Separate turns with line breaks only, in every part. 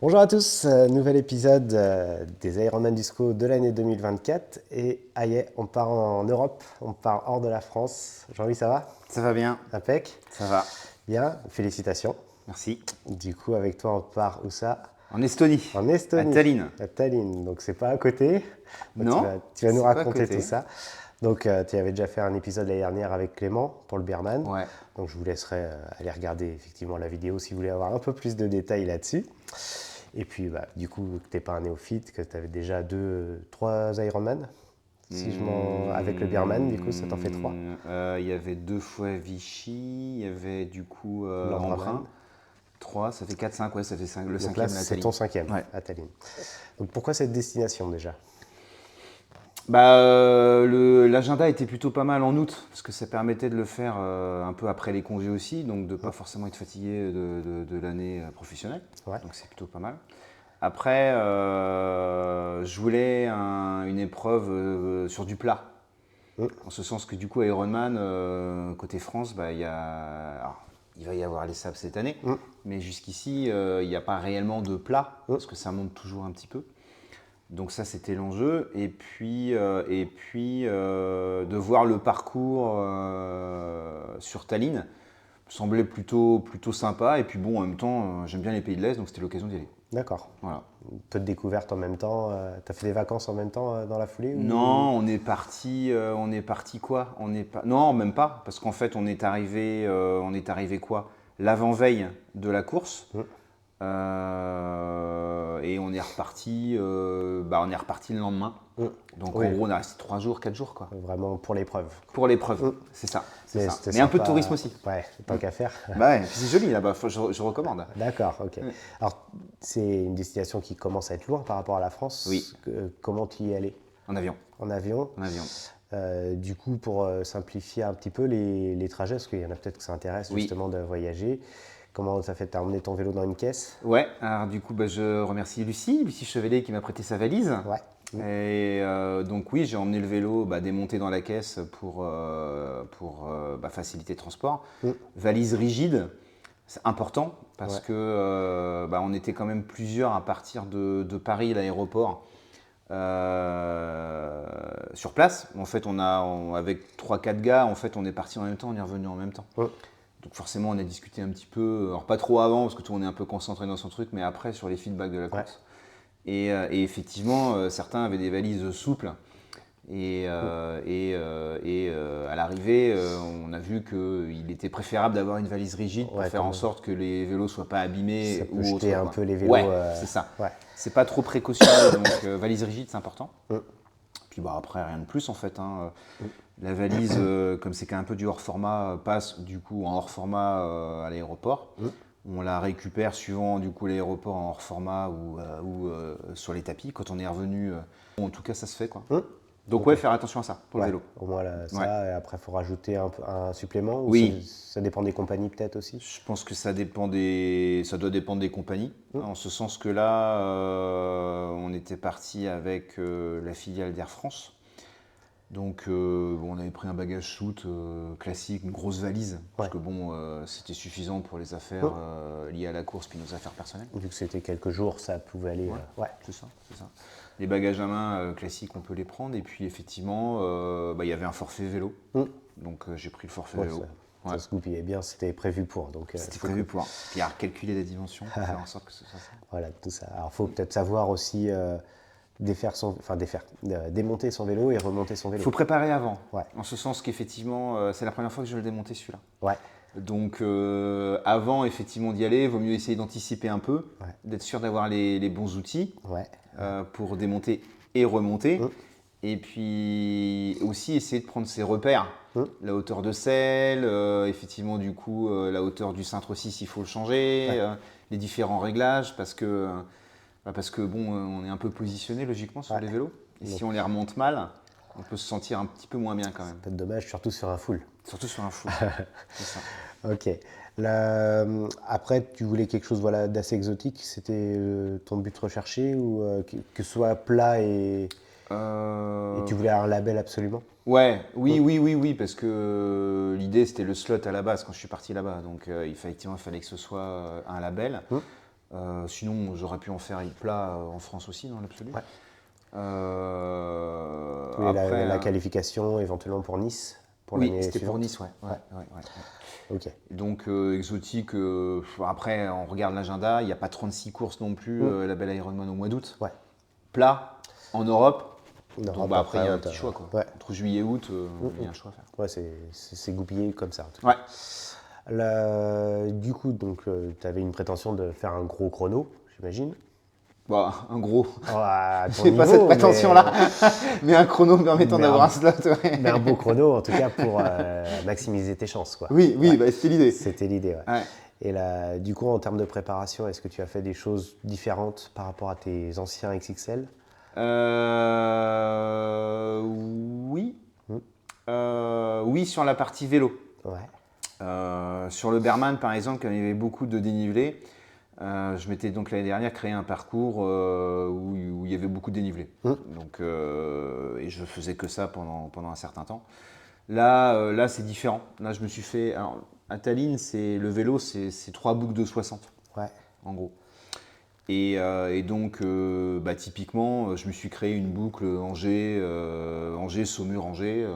Bonjour à tous, nouvel épisode des Ironman Disco de l'année 2024 et aïe, on part en Europe, on part hors de la France. Jean-Louis, ça va?
Ça va bien,
Impec.
ça va.
Bien, félicitations.
Merci.
Du coup, avec toi, on part où ça?
En Estonie,
En
à
Estonie,
Tallinn.
à Tallinn. Donc c'est pas à côté. Bon, tu
Non,
vas, tu vas nous
c'est pas à
raconter tout
côté.
ça. Donc tu avais déjà fait un épisode l'année dernière avec Clément pour le Beerman.
Ouais.
Donc je vous laisserai aller regarder effectivement la vidéo si vous voulez avoir un peu plus de détails là-dessus. Et puis, du coup, que tu n'es pas un néophyte, que tu avais déjà trois Ironman, si avec le Beerman, du coup, ça t'en fait trois.
Il y avait 2 fois Vichy, il y avait du coup
L'Ambraman.
Embrun. 3, ça fait 4, 5, ouais, ça fait le
Donc là,
cinquième à
c'est
Tallinn.
ton cinquième
Ouais.
à Tallinn. Donc pourquoi cette destination déjà?
L'agenda était plutôt pas mal en août, parce que ça permettait de le faire un peu après les congés aussi, donc de ne pas forcément être fatigué de l'année professionnelle.
Ouais.
Donc c'est plutôt pas mal. Après, je voulais une épreuve sur du plat. En ce sens que du coup, Ironman, côté France, alors, il va y avoir les sables cette année, mais jusqu'ici, il n'y a pas réellement de plat, parce que ça monte toujours un petit peu. Donc ça, c'était l'enjeu. Et puis, de voir le parcours sur Tallinn me semblait plutôt sympa. Et puis bon, en même temps, j'aime bien les pays de l'Est, donc c'était l'occasion d'y aller.
D'accord.
Voilà.
Peu de découvertes en même temps. Tu as fait des vacances en même temps dans la foulée
Non, on est parti quoi? Non, même pas, parce qu'en fait, on est arrivé quoi? L'avant-veille de la course. Et on est reparti le lendemain. Donc
Oui.
en gros, on a resté 3 jours, 4 jours quoi.
Vraiment pour l'épreuve.
Pour l'épreuve, c'est ça.
C'était
Mais un peu de
sympa.
tourisme aussi.
Ouais, tant qu'à faire.
Bah ouais, puis c'est joli là-bas, je recommande.
D'accord, ok. Alors, c'est une destination qui commence à être loin par rapport à la France.
Oui.
Comment tu y es allé?
En avion.
En avion?
En avion.
Du coup, pour simplifier un petit peu les trajets, parce qu'il y en a peut-être que ça intéresse
Oui.
justement de voyager, comment ça fait? T'as emmené ton vélo dans une caisse?
Ouais, alors du coup, je remercie Lucie Chevelet qui m'a prêté sa valise.
Ouais.
Et donc oui, j'ai emmené le vélo démonté dans la caisse pour faciliter le transport. Valise rigide, c'est important parce que on était quand même plusieurs à partir de Paris, l'aéroport, sur place. En fait, avec 3-4 gars, en fait, on est parti en même temps, on est revenu en même temps. Donc forcément, on a discuté un petit peu, alors pas trop avant parce que tout le monde est un peu concentré dans son truc, mais après sur les feedbacks de la course. Et effectivement, certains avaient des valises souples. Et à l'arrivée, on a vu qu'il était préférable d'avoir une valise rigide pour faire en sorte que les vélos ne soient pas abîmés
Ça peut
ou
jeter
autre.
un peu les vélos.
Ouais, c'est ça.
Ouais.
C'est pas trop précautionneux, donc valise rigide, c'est important. Puis après, rien de plus en fait. La valise, comme c'est un peu du hors format, passe du coup en hors format à l'aéroport. On la récupère suivant du coup l'aéroport en hors format ou sur les tapis quand on est revenu. En tout cas, ça se fait quoi. Donc faire attention à ça pour le vélo.
Au moins ça, et après il faut rajouter un supplément ou
Oui.
ça dépend des compagnies peut-être aussi?
Je pense que ça doit dépendre des compagnies. En ce sens que là, on était parti avec la filiale d'Air France. Donc on avait pris un bagage shoot classique, une grosse valise, parce que c'était suffisant pour les affaires liées à la course puis nos affaires personnelles.
Vu que c'était quelques jours, ça pouvait aller.
C'est ça. Les bagages à main classiques, on peut les prendre. Et puis effectivement, il y avait un forfait vélo. Donc j'ai pris le forfait vélo.
Ça se goupillait bien, c'était prévu pour. Donc,
c'était prévu pour. Puis à calculer les dimensions, pour faire en sorte que ce soit ça.
Voilà, tout ça. Alors il faut peut-être savoir aussi démonter son vélo et remonter son vélo.
Il faut préparer avant.
Ouais.
En ce sens qu'effectivement, c'est la première fois que je vais le démonter celui-là.
Ouais.
Donc avant effectivement d'y aller, il vaut mieux essayer d'anticiper un peu, d'être sûr d'avoir les bons outils pour démonter et remonter. Et puis aussi essayer de prendre ses repères. La hauteur de selle, effectivement du coup la hauteur du cintre aussi s'il faut le changer, les différents réglages parce que on est un peu positionné logiquement sur les vélos. Et si on les remonte mal, on peut se sentir un petit peu moins bien quand même.
Ça peut être dommage, surtout sur un full.
Surtout sur un full. C'est ça.
Ok. Après, tu voulais quelque chose d'assez exotique. C'était ton but recherché ou que ce soit plat et tu voulais un label absolument?
Oui, parce que l'idée c'était le slot à la base quand je suis parti là-bas. Donc effectivement, il fallait que ce soit un label. Sinon, j'aurais pu en faire plat en France aussi, dans l'absolu.
Ouais.
Euh,
Oui,
après,
la qualification éventuellement pour Nice pour
oui,
l'année
c'était
suivante.
pour Nice, ouais.
Ok.
Donc exotique, après on regarde l'agenda, il n'y a pas 36 courses non plus, la belle Ironman au mois d'août.
Ouais.
Plat, en Europe,
En
donc
Europe,
après il y a un
ouais,
petit choix quoi.
Ouais.
Entre juillet et août, il y a un choix à faire.
Ouais, c'est goupillé comme ça. En tout cas.
Ouais.
Du coup, donc, tu avais une prétention de faire un gros chrono, j'imagine.
Bon, un gros.
À ton
J'ai pas
niveau,
cette prétention-là, mais un chrono permettant
mais
d'avoir
un-
un slot. Ouais.
mais un beau chrono, en tout cas, pour maximiser tes chances, quoi.
Oui,
Ouais.
bah, c'était l'idée.
C'était l'idée, ouais.
Ouais.
Et là, du coup, en termes de préparation, est-ce que tu as fait des choses différentes par rapport à tes anciens XXL?
Oui.
Hmm.
Oui, sur la partie vélo.
Ouais.
Sur le Berman, par exemple, quand il y avait beaucoup de dénivelé, je m'étais donc l'année dernière créé un parcours où il y avait beaucoup de dénivelé. Donc, et je faisais que ça pendant un certain temps. Là c'est différent. Là, je me suis fait. Alors, à Tallinn, le vélo, c'est 3 boucles de 60,
Ouais.
en gros. Et donc, typiquement, je me suis créé une boucle Angers, Saumur, Angers,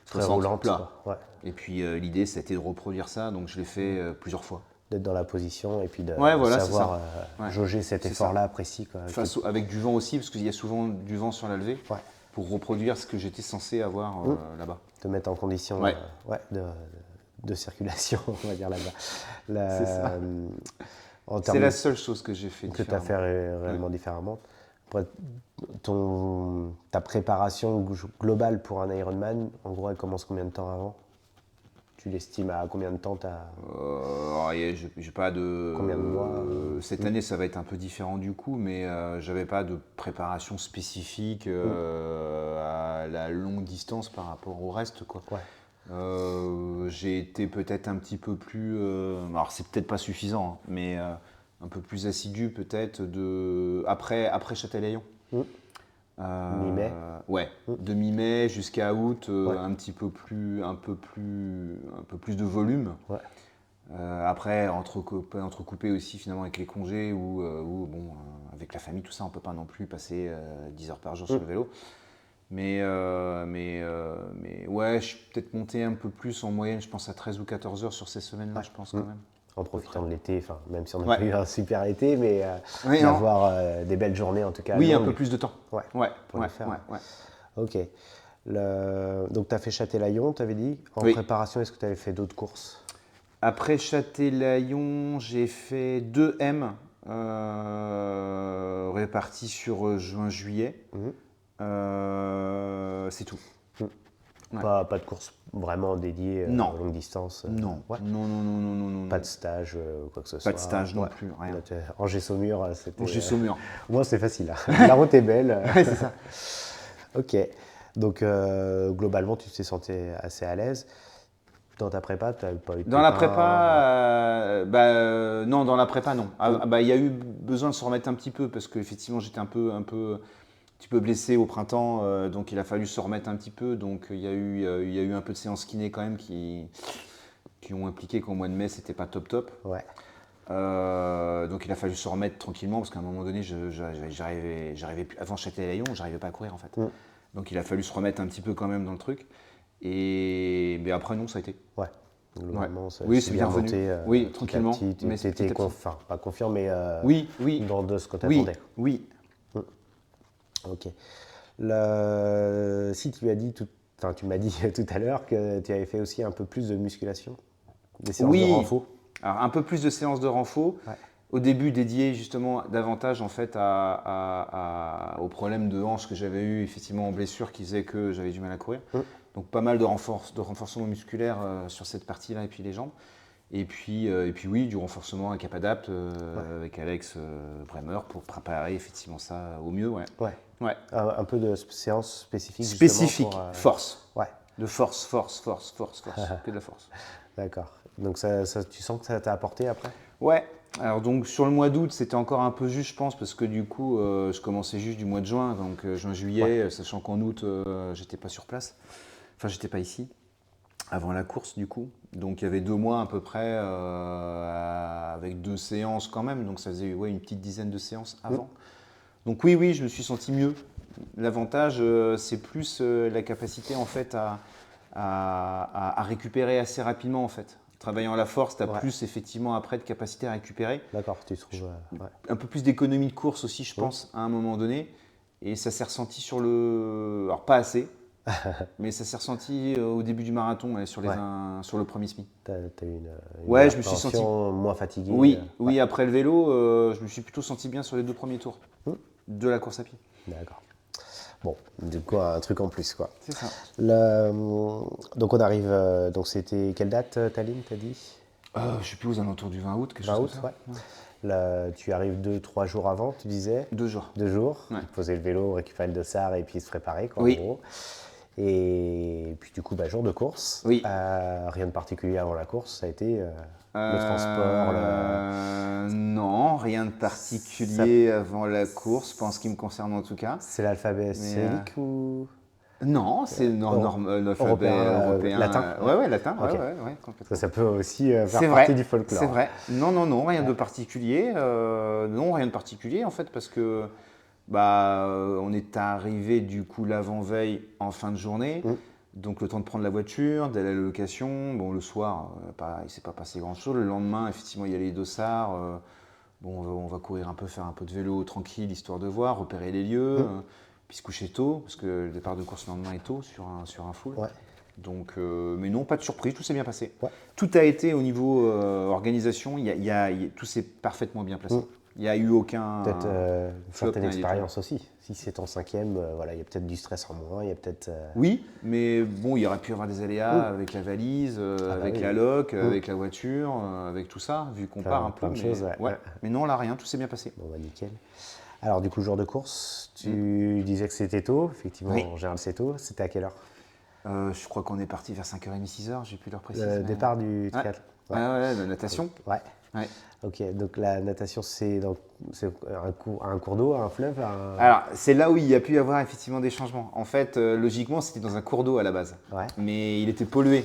Très
60
roulante,
plat.
quoi. Ouais.
Et puis l'idée, c'était de reproduire ça, donc je l'ai fait plusieurs fois.
D'être dans la position et puis de
Ouais, voilà, c'est
savoir
ça. Ouais.
jauger cet
C'est
effort-là précis, quoi.
Avec du vent aussi, parce qu'il y a souvent du vent sur la levée,
Ouais.
pour reproduire ce que j'étais censé avoir là-bas.
Te mettre en condition
Ouais.
de circulation, on va dire là-bas.
C'est ça.
En
C'est
termes
la seule chose que j'ai fait
que tu as fait réellement différemment. Après, ta préparation globale pour un Ironman, en gros, elle commence combien de temps avant? Tu l'estimes à combien de temps
j'ai pas de.
Combien de mois
Cette année, ça va être un peu différent du coup, mais j'avais pas de préparation spécifique à la longue distance par rapport au reste, quoi.
Ouais.
J'ai été peut-être un petit peu plus. Alors, c'est peut-être pas suffisant, hein, mais un peu plus assidu peut-être après Châtelaillon.
Mi-mai.
Ouais, de mi-mai jusqu'à août,
Ouais.
un peu plus de volume.
Ouais.
Après, entrecoupé aussi finalement avec les congés ou avec la famille, tout ça, on peut pas non plus passer 10 heures par jour sur le vélo. Mais ouais, je suis peut-être monté un peu plus en moyenne, je pense à 13 ou 14 heures sur ces semaines-là, je pense quand même.
En profitant de l'été, même si on n'a
Ouais.
pas eu un super été, mais
Oui, non.
d'avoir des belles journées en tout cas.
Oui, un
longues.
peu plus de temps.
Ouais. Pour
Ouais,
le faire.
ouais.
Ok. Donc tu as fait Châtelaillon, tu avais dit. En
Oui.
préparation, est-ce que tu avais fait d'autres courses?
Après Châtelaillon, j'ai fait 2 M répartis sur juin-juillet. C'est tout. Ouais.
Pas de course vraiment dédiée
Non.
à longue distance.
Non.
Ouais.
Non.
Pas de stage, quoi que ce soit.
Pas de stage non plus, rien.
Angers-Saumur, c'était.
Angers-Saumur.
Au moins, c'est facile. La route est belle.
Ouais, c'est ça.
Ok. Donc, globalement, tu t'es senti assez à l'aise. Dans ta prépa, tu n'as pas eu de
Dans la
pépins,
prépa, non, dans la prépa, non. Il y a eu besoin de se remettre un petit peu parce qu'effectivement, j'étais un petit peu blessé au printemps, donc il a fallu se remettre un petit peu. Donc il y a eu un peu de séances kiné quand même qui ont impliqué qu'au mois de mai, c'était pas top.
Ouais.
Donc il a fallu se remettre tranquillement parce qu'à un moment donné, j'arrivais plus. Avant Châtelaillon, j'arrivais pas à courir en fait. Donc il a fallu se remettre un petit peu quand même dans le truc. Mais après, non, ça a été.
Ouais. Globalement,
Oui,
c'est
c'est
bien
bienvenu.
monté.
Oui,
petit à
tranquillement,
petit.
mais
Tu étais
petit à petit.
pas confiant, mais
Oui.
dans ce que tu
Oui,
attendais.
oui.
Ok. Si tu as dit tu m'as dit tout à l'heure que tu avais fait aussi un peu plus de musculation, des séances de renfo.
Alors un peu plus de séances de renfo.
Ouais.
Au début dédié justement davantage en fait au problème de hanche que j'avais eu effectivement en blessure qui faisait que j'avais du mal à courir. Donc pas mal de renforcement musculaire sur cette partie-là et puis les jambes. Et puis oui, du renforcement avec Capadapt avec Alex Bremer pour préparer effectivement ça au mieux. Ouais.
Un peu de séances spécifiques.
Spécifique,
justement pour,
force.
Ouais.
De force. Que de la force.
D'accord. Donc tu sens que ça t'a apporté après?
Ouais. Alors donc sur le mois d'août, c'était encore un peu juste, je pense, parce que du coup, je commençais juste du mois de juin, donc juin-juillet, sachant qu'en août, j'étais pas sur place. Enfin, j'étais pas ici. avant la course du coup. Donc il y avait 2 mois à peu près avec 2 séances quand même, donc ça faisait une petite dizaine de séances avant. Donc oui, je me suis senti mieux. L'avantage, c'est plus la capacité en fait à récupérer assez rapidement en fait. Travaillant la force, tu as plus effectivement après de capacité à récupérer.
D'accord, tu trouves.
Un peu plus d'économie de course aussi, je pense, à un moment donné. Et ça s'est ressenti sur le. Alors pas assez, mais ça s'est ressenti au début du marathon, sur le premier semi.
Tu as eu une
je me suis senti
moins fatigué.
Oui, après le vélo, je me suis plutôt senti bien sur les 2 premiers tours de la course à pied.
D'accord. Bon, du coup, un truc en plus, quoi.
C'est ça.
Donc, on arrive. Donc, c'était quelle date, Tallinn, t'as dit
Je ne sais plus, aux alentours du 20 août, quelque
20
chose
août,
comme ça.
ouais. Là, tu arrives 2-3 jours avant, tu disais
2 jours.
2 jours.
Ouais.
Poser le vélo, récupérer le dossard et puis se préparer, quoi,
Oui.
en gros. Et puis, du coup, jour de course.
Oui.
Rien de particulier avant la course, ça a été le transport.
Non, rien de particulier avant la course, pas en ce qui me concerne en tout cas.
C'est l'alphabet cyrillique ou
Non, c'est l'alphabet européen.
Latin.
Ouais, latin.
Okay.
Ouais, complètement.
Ça peut aussi faire partie du folklore.
C'est vrai. Non, rien de particulier. Non, rien de particulier en fait, parce que on est arrivé du coup l'avant-veille en fin de journée. Donc le temps de prendre la voiture, d'aller à la location. Bon, le soir, il ne s'est pas passé grand-chose. Le lendemain, effectivement, il y a les dossards. On va courir un peu, faire un peu de vélo tranquille, histoire de voir, repérer les lieux, puis se coucher tôt, parce que le départ de course le lendemain est tôt sur un full.
Ouais.
Donc, mais non, pas de surprise, tout s'est bien passé.
Ouais.
Tout a été au niveau organisation, tout s'est parfaitement bien placé. Il n'y a eu aucun.
Peut-être une certaine expérience aussi. Si c'est ton 5e, il y a peut-être du stress en moins, il y a peut-être.
Oui, mais bon, il y aurait pu y avoir des aléas avec la valise, avec la loc, avec la voiture, avec tout ça, vu qu'on part un peu.
Plein de choses,
mais non, là, rien, tout s'est bien passé.
Bon, nickel. Alors, du coup, jour de course, tu disais que c'était tôt. Effectivement, en général, c'est tôt. C'était à quelle heure
Je crois qu'on est parti vers 5h30, 6h, j'ai plus l'heure précise.
Le départ du triathlon.
La natation.
Ouais. Ok, donc la natation, c'est un cours d'eau, un fleuve
Alors, c'est là où il y a pu y avoir effectivement des changements. En fait, logiquement, c'était dans un cours d'eau à la base.
Ouais.
Mais il était pollué,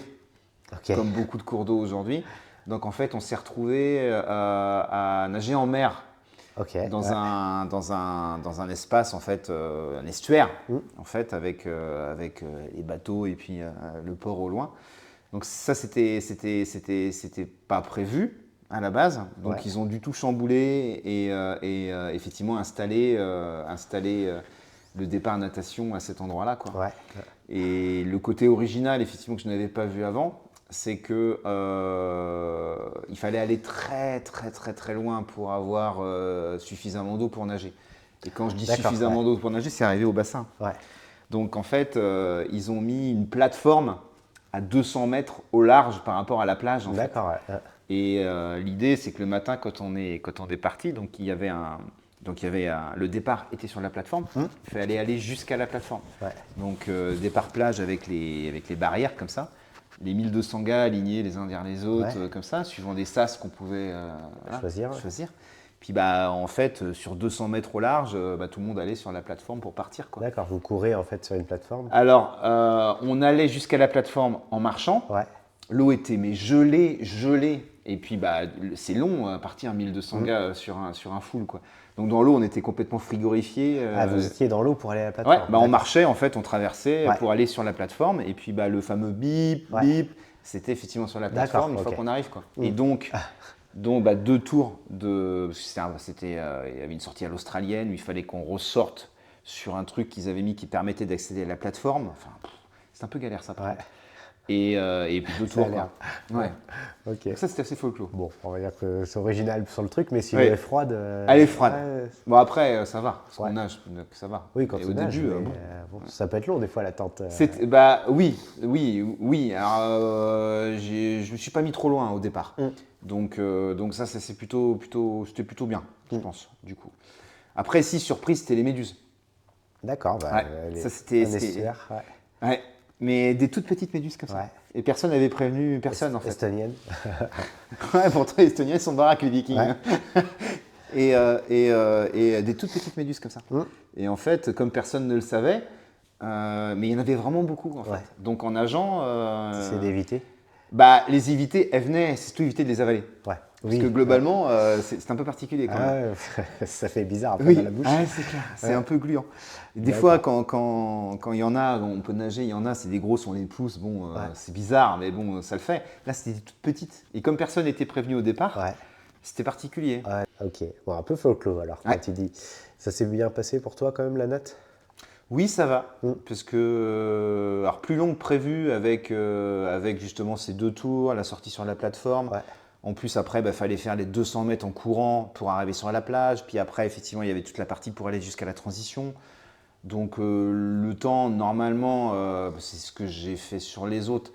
comme
beaucoup de cours d'eau aujourd'hui. Donc, en fait, on s'est retrouvé à nager en mer. Dans un espace, en fait, un estuaire, en fait, avec les bateaux et puis le port au loin. Donc ça, c'était pas prévu à la base. Donc ils ont du tout chamboulé et effectivement installé le départ natation à cet endroit-là, quoi.
Ouais.
Et le côté original, effectivement, que je n'avais pas vu avant, c'est que il fallait aller très très très très loin pour avoir suffisamment d'eau pour nager. Et quand je dis suffisamment d'eau pour nager, c'est arrivé au bassin.
Ouais.
Donc en fait, ils ont mis une plateforme à 200 mètres au large par rapport à la plage.
D'accord. Ouais.
Et l'idée, c'est que le matin, quand on est parti, le départ était sur la plateforme. Il fallait aller jusqu'à la plateforme.
Ouais.
Donc départ plage avec les barrières comme ça. Les 1200 gars alignés les uns derrière les autres, comme ça, suivant des sas qu'on pouvait choisir. Puis en fait, sur 200 mètres au large, tout le monde allait sur la plateforme pour partir, quoi.
D'accord, vous courez en fait sur une plateforme.
Alors, on allait jusqu'à la plateforme en marchant.
Ouais.
L'eau était gelée. Et puis c'est long à partir 1200 gars sur un full, quoi. Donc dans l'eau, on était complètement frigorifiés.
Vous étiez dans l'eau pour aller à la plateforme.
Ouais, on marchait en fait, on traversait pour aller sur la plateforme. Et puis le fameux bip, c'était effectivement sur la plateforme une fois qu'on arrive, quoi. Et donc 2 tours il y avait une sortie à l'australienne où il fallait qu'on ressorte sur un truc qu'ils avaient mis qui permettait d'accéder à la plateforme. Enfin, c'est un peu galère ça. Et puis 2 tours. Ouais.
Okay.
Ça, c'était assez folklore.
Bon, on va dire que c'est original sur le truc, mais si elle est froide.
Elle est froide. Bon, après, ça va. Parce qu'on nage, ça va.
Oui, quand
et
au début, ça peut être long des fois l'attente.
Oui. Alors, je me suis pas mis trop loin au départ. Donc ça, c'était plutôt bien, je pense, du coup. Après, si, surprise, c'était les méduses.
D'accord.
Ça, c'était. Ouais. Mais des toutes petites méduses comme ça.
Ouais.
Et personne n'avait prévenu personne, en fait.
Estoniennes.
Ouais, pourtant, les Estoniens, ils sont baraques, les Vikings. Ouais. Et des toutes petites méduses comme ça. Et en fait, comme personne ne le savait, Mais il y en avait vraiment beaucoup en fait.
Ouais.
Donc en nageant,
C'est d'éviter.
les éviter, elles venaient, c'est surtout éviter de les avaler.
Ouais.
Parce que globalement, c'est un peu particulier quand même.
Ça fait bizarre après dans la bouche.
C'est clair, c'est
Ouais.
un peu gluant. Des
D'accord.
fois, quand il y en a, on peut nager, il y en a, c'est des grosses, on les pousse, bon,
Ouais.
c'est bizarre, mais bon, ça le fait. Là, c'était des toutes petites. Et comme personne n'était prévenu au départ,
Ouais.
c'était particulier.
Ouais. Ok. Bon, un peu folklore alors quand
Ouais.
tu dis. Ça s'est bien passé pour toi quand même la natte?
Oui, ça va.
Mm.
Parce que, alors plus long que prévu avec justement ces 2 tours, la sortie sur la plateforme.
Ouais.
En plus, après, fallait faire les 200 mètres en courant pour arriver sur la plage. Puis après, effectivement, il y avait toute la partie pour aller jusqu'à la transition. Donc, le temps, normalement, c'est ce que j'ai fait sur les autres,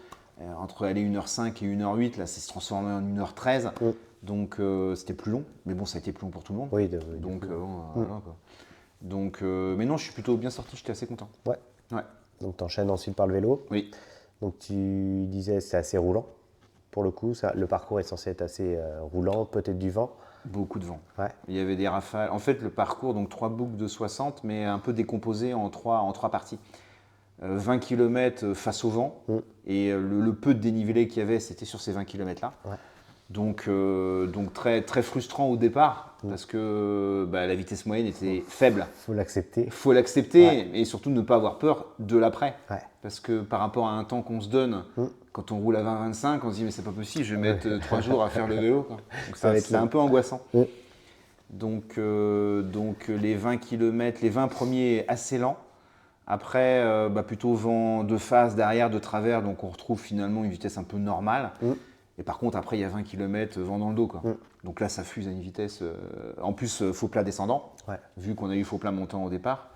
entre aller 1h05 et 1h08, là, c'est se transformé en 1h13.
Mm.
Donc, c'était plus long. Mais bon, ça a été plus long pour tout le monde.
Oui.
Donc, voilà, quoi. Donc, mais non, je suis plutôt bien sorti, j'étais assez content.
Ouais.
Ouais.
Donc tu enchaînes ensuite par le vélo.
Oui.
Donc tu disais c'est assez roulant. Pour le coup, le parcours est censé être assez roulant, peut-être du vent.
Beaucoup de vent.
Ouais.
Il y avait des rafales. En fait, le parcours, donc 3 boucles de 60, mais un peu décomposé en trois parties. 20 km face au vent,
Mm.
et le peu de dénivelé qu'il y avait, c'était sur ces 20 km-là.
Ouais.
Donc très, très frustrant au départ, parce que la vitesse moyenne était faible.
Faut l'accepter.
Il faut l'accepter,
Ouais.
et surtout ne pas avoir peur de l'après.
Ouais.
Parce que par rapport à un temps qu'on se donne,
Mm.
quand on roule à 20-25, on se dit mais c'est pas possible, je vais mettre 3 jours à faire le vélo, quoi. Donc
Ça va être
c'est
long.
un peu angoissant.
Mm.
Donc les 20 km, les 20 premiers assez lents. Après, plutôt vent de face, d'arrière, de travers, donc on retrouve finalement une vitesse un peu normale.
Mm.
Et par contre, après, il y a 20 km vent dans le dos, quoi.
Mm.
Donc là, ça fuse à une vitesse. En plus, faux plat descendant,
Ouais.
vu qu'on a eu faux plat montant au départ.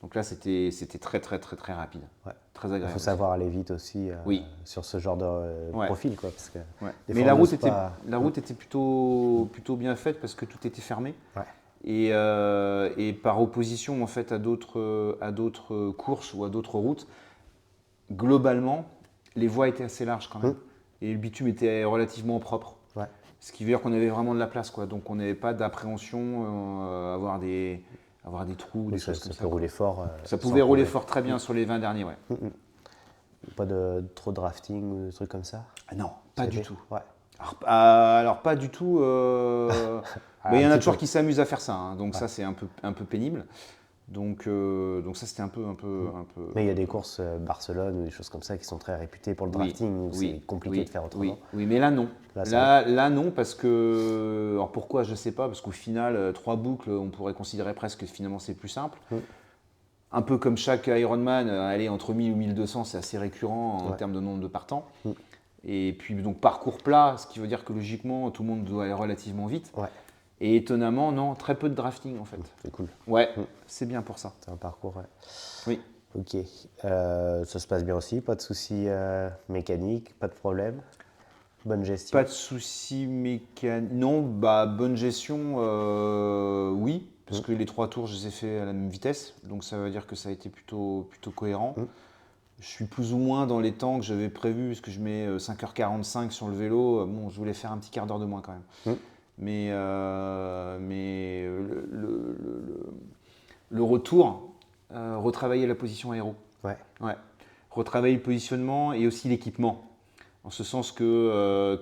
Donc là, c'était très, très, très, très rapide.
Ouais.
Très
Il
agréable.
faut savoir aller vite aussi
Oui.
sur ce genre de
Ouais.
profil, quoi, parce que
Ouais.
des
Mais
fois,
la
on
route,
n'ose pas.
la route était plutôt bien faite parce que tout était fermé.
Ouais.
Et par opposition en fait à d'autres courses ou à d'autres routes, globalement, les voies étaient assez larges quand même. Et le bitume était relativement propre.
Ouais.
Ce qui veut dire qu'on avait vraiment de la place, quoi. Donc on n'avait pas d'appréhension à avoir des trous, des choses
Ça
comme
peut
ça, quoi.
rouler fort.
Ça
sans
pouvait rouler
problème.
fort très bien sur les 20 derniers, ouais.
Pas de trop de drafting ou de trucs comme ça?
Ah non, pas du
C'était-
tout.
Ouais.
Alors, pas du tout. Il y en
un
a
petit
toujours
peu.
qui s'amusent à faire ça, hein. Donc ça c'est un peu pénible. Donc ça c'était un peu.
Mais il y a des courses Barcelone ou des choses comme ça qui sont très réputées pour le
Oui,
drafting où
oui,
c'est compliqué
oui,
de faire autrement.
Oui, mais là non.
Là, ça
Là non, parce que. Alors pourquoi, je sais pas, parce qu'au final, 3 boucles, on pourrait considérer presque que finalement c'est plus simple. Un peu comme chaque Ironman, aller entre 1000 ou 1200, c'est assez récurrent en
Ouais.
termes de nombre de partants. Et puis donc parcours plat, ce qui veut dire que logiquement tout le monde doit aller relativement vite.
Ouais,
Et étonnamment, non, très peu de drafting en fait.
c'est cool.
Ouais, c'est bien pour ça.
C'est un parcours, ouais.
Oui.
Ok. Ça se passe bien aussi, pas de soucis mécaniques, pas de problème. Bonne gestion.
Pas de soucis mécaniques. Non, bonne gestion, oui, parce que les 3 tours, je les ai fait à la même vitesse, donc ça veut dire que ça a été plutôt cohérent. Je suis plus ou moins dans les temps que j'avais prévus, parce que je mets 5h45 sur le vélo. Bon, je voulais faire un petit quart d'heure de moins quand même. Mais le retour, retravailler la position aéro.
Ouais.
Ouais. Retravailler le positionnement et aussi l'équipement. En ce sens que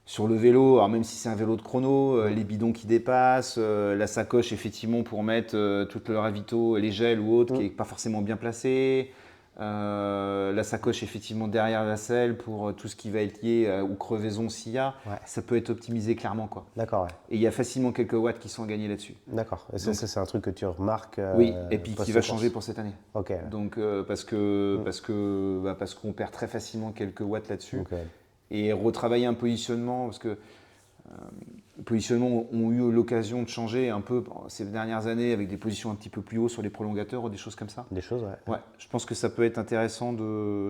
sur le vélo, alors même si c'est un vélo de chrono, les bidons qui dépassent, la sacoche effectivement pour mettre tout le ravito, les gels ou autre qui n'est pas forcément bien placé, la sacoche effectivement derrière la selle pour tout ce qui va être lié aux crevaisons s'il y a, ça peut être optimisé clairement, quoi.
D'accord, ouais.
Et il y a facilement quelques watts qui sont gagnés là-dessus.
D'accord. Et ça, c'est un truc que tu remarques
Oui, et puis qui va
post-course.
changer pour cette année.
Ok.
Donc parce qu'on perd très facilement quelques watts là-dessus.
Donc,
Et retravailler un positionnement, parce que les positionnements ont eu l'occasion de changer un peu ces dernières années avec des positions un petit peu plus haut sur les prolongateurs ou des choses comme ça.
des choses, ouais.
Ouais, je pense que ça peut être intéressant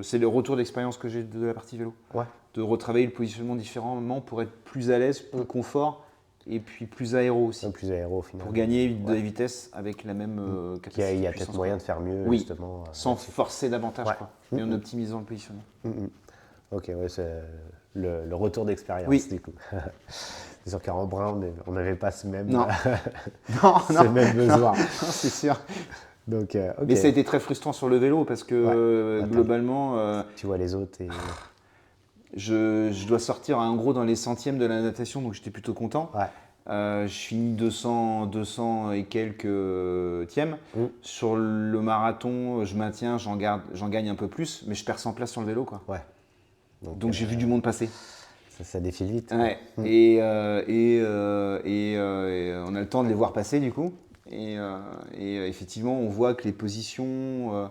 c'est le retour d'expérience que j'ai de la partie vélo.
Ouais.
De retravailler le positionnement différemment pour être plus à l'aise, plus confort et puis plus aéro aussi.
Plus aéro au final.
Pour gagner de la vitesse avec la même capacité.
Il y a
de puissance,
peut-être moyen
quoi.
de faire mieux,
Oui,
justement.
sans
là-dessus.
forcer davantage,
Ouais.
quoi, mais en optimisant le positionnement.
Ok, ouais, c'est le retour d'expérience,
Oui.
du coup. C'est sûr qu'à Embrun, on n'avait pas ce même,
Non. Non,
ce
non,
même besoin.
non, c'est sûr.
Donc, ok.
Mais ça a été très frustrant sur le vélo parce que
Ouais,
globalement,
tu vois les autres et.
je dois sortir en gros dans les centièmes de la natation, donc j'étais plutôt content.
Ouais.
Je finis 200 et quelques tièmes.
Mm.
Sur le marathon, je maintiens, j'en gagne un peu plus, mais je perds 100 places sur le vélo, quoi.
Ouais.
Donc j'ai vu du monde passer.
Ça défile vite.
Ouais.
Mm.
Et on a le temps de les voir passer du coup. Et effectivement, on voit que les positions,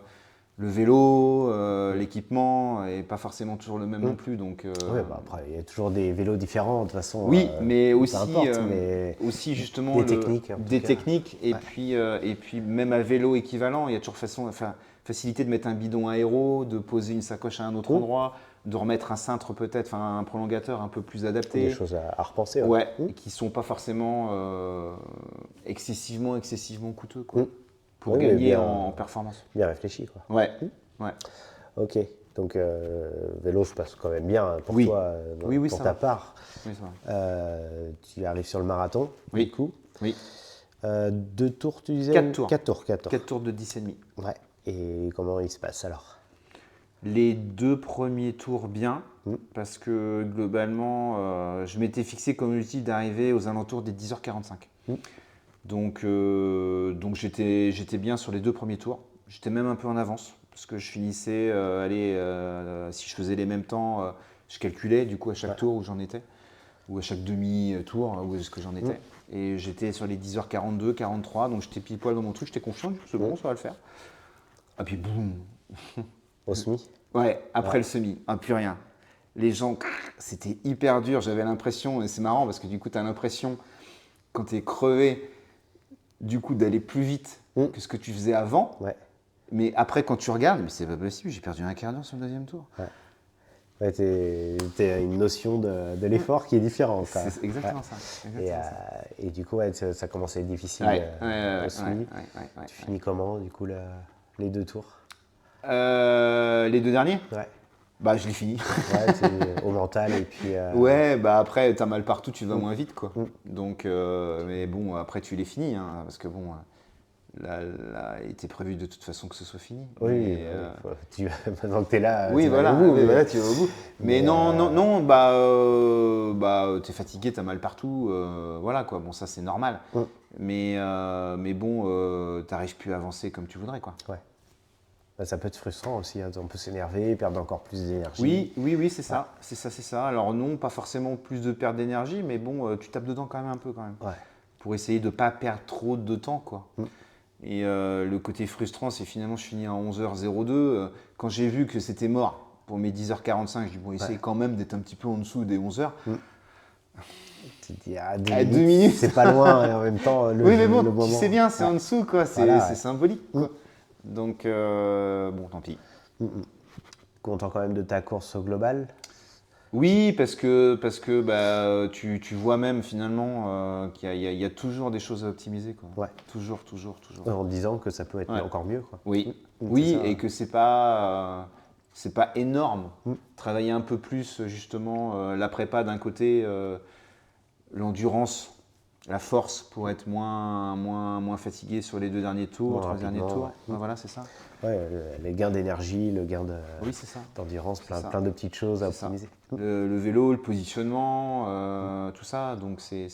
le vélo, l'équipement est pas forcément toujours le même non plus. Donc,
Oui, bah après, il y a toujours des vélos différents, de toute façon.
oui, mais
peu
aussi,
importe, mais
aussi justement
des techniques. En tout
des
cas.
techniques. Et puis même à vélo équivalent, il y a toujours facilité de mettre un bidon aéro, de poser une sacoche à un autre endroit, de remettre un cintre peut-être, enfin un prolongateur un peu plus adapté.
Des choses à repenser.
Ouais, et qui sont pas forcément excessivement coûteux quoi, pour
Oui, mais
gagner
bien,
en performance.
bien réfléchi, quoi.
Ouais, ouais.
Ok, donc vélo se passe quand même bien pour
Oui.
toi,
Oui,
pour
ça
ta
va.
part.
Oui, ça va.
Tu arrives sur le marathon,
Oui.
du coup.
Oui.
2 tours, tu disais
4 tours.
4 tours.
4 tours de 10,5.
Ouais. Et comment il se passe alors?
Les 2 premiers tours bien, parce que globalement, je m'étais fixé comme objectif d'arriver aux alentours des 10h45. Donc j'étais bien sur les 2 premiers tours. J'étais même un peu en avance, parce que je finissais, si je faisais les mêmes temps, je calculais du coup à chaque tour où j'en étais, ou à chaque demi-tour où est-ce que j'en étais. Et j'étais sur les 10h42, 43, donc j'étais pile poil dans mon truc, j'étais confiant, c'est bon, ça va le faire. Et puis boum.
Au semi?
Ouais, après le semi, plus rien. Les gens, c'était hyper dur, j'avais l'impression, et c'est marrant parce que du coup, tu as l'impression, quand tu es crevé, du coup, d'aller plus vite que ce que tu faisais avant.
Ouais.
Mais après, quand tu regardes, mais c'est pas possible, j'ai perdu un quart d'heure sur le deuxième tour.
Ouais, t'as une notion de l'effort qui est différente. Quoi.
C'est exactement ça.
Et du coup, ouais, ça commence à être difficile au semi. Tu finis comment, du coup, les 2 tours?
Les 2 derniers?
Ouais.
Bah, je l'ai fini.
Ouais, au mental et puis.
Ouais, bah après, t'as mal partout, tu vas moins vite, quoi. Donc, mais bon, après, tu les finis, hein, parce que bon, là, il était prévu de toute façon que ce soit fini.
Oui,
Mais,
maintenant que t'es là,
oui,
tu vas
voilà,
aller au bout,
oui,
mais-
voilà, tu vas au bout. Mais non, bah, t'es fatigué, t'as mal partout, voilà, quoi. Bon, ça, c'est normal. Mais bon, t'arrives plus à avancer comme tu voudrais, quoi.
Ouais. Bah, ça peut être frustrant aussi, hein, on peut s'énerver, perdre encore plus d'énergie.
Oui, c'est ça, c'est ça. Alors non, pas forcément plus de perte d'énergie, mais bon, tu tapes dedans quand même un peu, quand même.
Ouais.
Pour essayer de ne pas perdre trop de temps, quoi. Et le côté frustrant, c'est finalement, je finis à 11h02. Quand j'ai vu que c'était mort pour mes 10h45, je dis, bon, essaye quand même d'être un petit peu en dessous des 11h.
Tu te dis, ah, 2
À
minutes,
2 minutes.
c'est pas loin, et en même temps,
Oui, mais bon,
le
tu
moment.
sais bien, c'est en dessous, quoi. C'est
Voilà,
c'est symbolique, quoi. Donc, bon, tant pis.
Content quand même de ta course globale.
Oui, parce que bah, tu vois même finalement qu'il y a toujours des choses à optimiser, quoi.
Ouais.
Toujours.
En disant que ça peut être encore mieux. Quoi.
Oui,
C'est ça.
et que c'est pas énorme. Travailler un peu plus justement la prépa d'un côté, l'endurance, la force pour être moins fatigué sur les 2 derniers tours,
Moins
3 derniers
rapidement,
tours.
ouais.
Ouais, voilà, c'est ça.
Ouais, les gains d'énergie, le gain
Oui, c'est ça.
d'endurance,
C'est ça.
plein de petites choses à
C'est ça.
optimiser.
Le vélo, le positionnement, tout ça. Donc c'est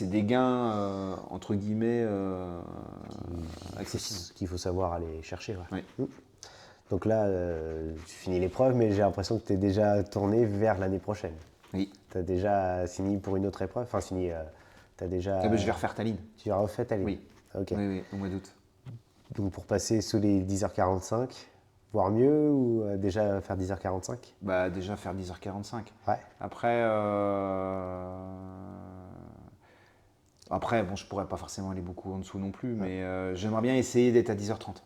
des gains entre guillemets accessibles.
Qu'il faut savoir aller chercher. Ouais.
Oui.
Donc là, tu finis l'épreuve, mais j'ai l'impression que tu es déjà tourné vers l'année prochaine.
Oui.
Tu as déjà signé pour une autre épreuve. Enfin, signé. Tu as déjà.
Je vais refaire Tallinn.
Tu as refait ta ligne.
Oui.
Ok.
Oui, au mois d'août.
Donc pour passer sous les 10h45, voire mieux, ou déjà faire 10h45?
Bah déjà faire 10h45.
Ouais.
Après, bon, je pourrais pas forcément aller beaucoup en dessous non plus, mais j'aimerais bien essayer d'être à 10h30.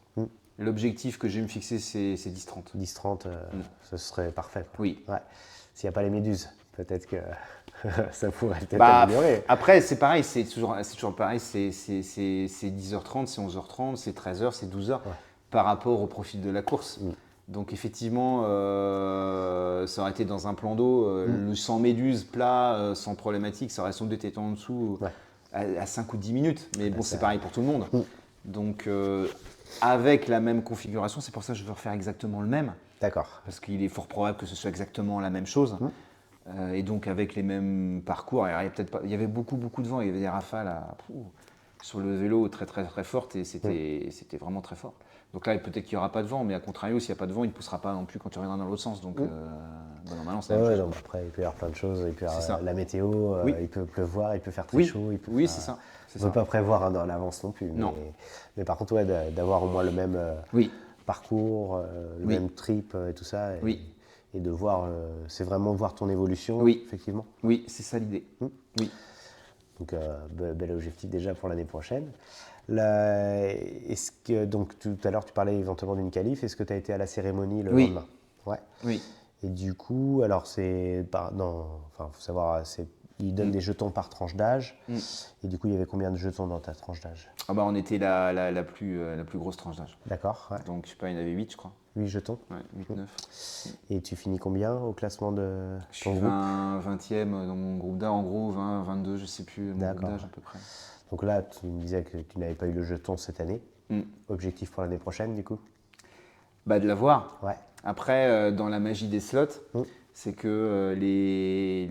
L'objectif que je vais me fixer, c'est 10h30.
10h30, ce serait parfait. Quoi.
Oui.
Ouais. S'il n'y a pas les méduses, peut-être que ça pourrait peut-être
Bah,
améliorer.
après, c'est pareil, c'est toujours pareil, c'est 10h30, c'est 11h30, c'est 13h, c'est 12h, par rapport au profil de la course. Donc effectivement, ça aurait été dans un plan d'eau, le sans méduse, plat, sans problématique, ça aurait sans doute été en dessous
Ouais.
à 5 ou 10 minutes. Mais bon,
ça-
c'est pareil pour tout le monde. Donc avec la même configuration, c'est pour ça que je veux refaire exactement le même.
D'accord.
Parce qu'il est fort probable que ce soit exactement la même chose. Et donc avec les mêmes parcours, il y avait beaucoup de vent, il y avait des rafales sur le vélo très très très fortes et c'était vraiment très fort. Donc là peut-être qu'il n'y aura pas de vent, mais à contrario s'il n'y a pas de vent, il ne poussera pas non plus quand tu reviendras dans l'autre sens. Donc normalement c'est la même
Ouais,
chose.
donc après, il peut y avoir plein de choses. Il peut y
C'est
avoir
ça.
la météo,
Oui.
il peut pleuvoir, il peut faire très
Oui,
chaud. Il peut
oui
faire-
c'est ça. C'est
On ne
ça.
peut pas prévoir en avance non plus.
Non.
Mais par contre, ouais, d'avoir au moins le même
Oui,
parcours, le
Oui.
même trip et tout ça.
Oui.
Et de voir, c'est vraiment voir ton évolution,
Oui.
effectivement.
oui, c'est ça l'idée. Oui.
Donc, bel objectif déjà pour l'année prochaine. Est-ce que, donc, tout à l'heure, tu parlais éventuellement d'une qualif. Est-ce que tu as été à la cérémonie le
Oui.
lendemain? Ouais.
Oui.
Et du coup, alors, faut savoir, ils donnent des jetons par tranche d'âge. Et du coup, il y avait combien de jetons dans ta tranche d'âge?
Ah bah on était la plus grosse tranche d'âge.
D'accord, ouais.
Donc je sais pas, il y en avait 8 je crois.
8 jetons.
Ouais, 8, 9.
Et tu finis combien au classement de
Je suis
ton groupe?
20e dans mon groupe d'âge, en gros 20, 22, je sais plus, mon groupe
D'accord.
d'âge à peu près.
Donc là, tu me disais que tu n'avais pas eu le jeton cette année. Objectif pour l'année prochaine, du coup?
Bah de l'avoir.
Ouais.
Après, dans la magie des slots, c'est que les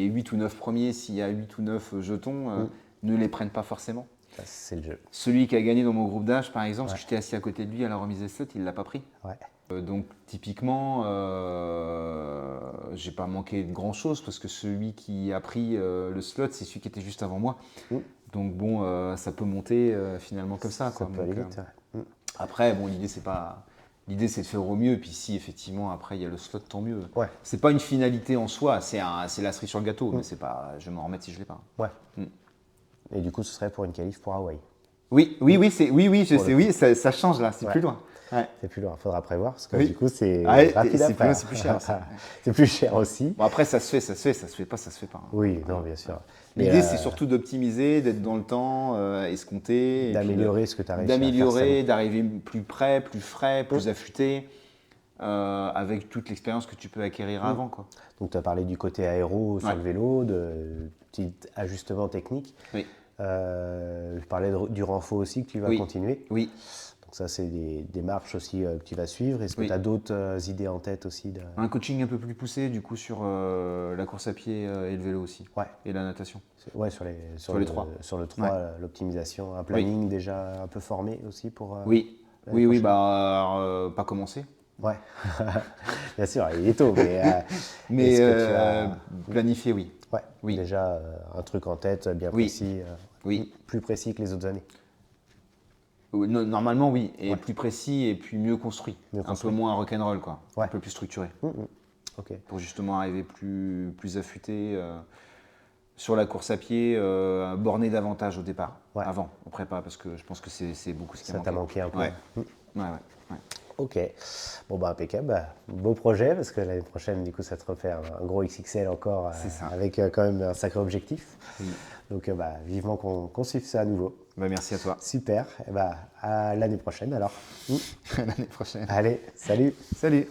8 ou 9 premiers, s'il y a 8 ou 9 jetons, ne les prennent pas forcément.
Ça, c'est le jeu.
Celui qui a gagné dans mon groupe d'âge, par exemple, parce que j'étais assis à côté de lui à la remise des slots, il ne l'a pas pris.
Ouais.
Donc typiquement, j'ai pas manqué de grand chose parce que celui qui a pris le slot, c'est celui qui était juste avant moi. Donc bon, ça peut monter finalement comme ça.
Ça
Quoi.
peut aller
Donc,
vite, ouais.
après, bon, l'idée c'est de faire au mieux. Puis si effectivement après il y a le slot, tant mieux.
Ouais.
C'est pas une finalité en soi, c'est la cerise sur le gâteau, mais c'est pas, je vais m'en remettre si je l'ai pas.
Ouais. Et du coup, ce serait pour une qualif pour Hawaï.
Oui, je sais, oui, ça change là, c'est plus loin. Ouais.
C'est plus loin, faudra prévoir parce que
Oui.
du coup, c'est
Ouais,
rapide à
c'est
faire.
plus cher aussi.
C'est plus cher aussi.
Bon après ça se fait, ça se fait pas, ça se fait pas. Hein.
Oui, non, bien sûr.
L'idée
Mais,
c'est surtout d'optimiser, d'être dans le temps, escompté, et puis
d'améliorer ce que tu as réussi à faire.
d'améliorer, d'arriver plus près, plus frais, plus affûté, avec toute l'expérience que tu peux acquérir avant. Quoi.
Donc, tu as parlé du côté aéro sur
Ouais.
le vélo, de petits ajustements techniques.
Oui.
Je parlais du renfort aussi que tu vas
Oui.
continuer.
Oui.
Donc ça, c'est des marches aussi que tu vas suivre. Est-ce que
Oui.
tu as d'autres idées en tête aussi
Un coaching un peu plus poussé du coup sur la course à pied et le vélo aussi.
Ouais.
Et la natation.
Ouais, sur
les trois.
Sur le 3, l'optimisation. Un planning déjà un peu formé aussi pour.
Oui.
l'année
Oui,
prochaine.
bah pas commencer.
Ouais, bien sûr, il est tôt, mais.
Mais
est-ce que tu as.
planifier, oui.
Ouais,
oui.
déjà un truc en tête bien
Oui.
précis.
Oui.
Plus précis que les autres années.
Normalement, oui. Et plus précis et puis mieux construit. Un peu moins rock'n'roll, quoi.
Ouais.
Un peu plus structuré.
Ok.
Pour justement arriver plus affûté sur la course à pied, borné davantage au départ.
Ouais.
Avant, en prépa, parce que je pense que c'est beaucoup ce qui a
Ça t'a
manqué.
manqué un peu.
Ouais. Ouais.
Ok. Bon, bah, impeccable. Bah, beau projet, parce que l'année prochaine, du coup, ça te refait un gros XXL encore,
C'est ça.
avec quand même un sacré objectif.
Oui.
Donc, bah, vivement qu'on suive ça à nouveau.
Bah, merci à toi.
Super. Et bah, à l'année prochaine alors.
À l'année prochaine.
Allez, salut.
Salut.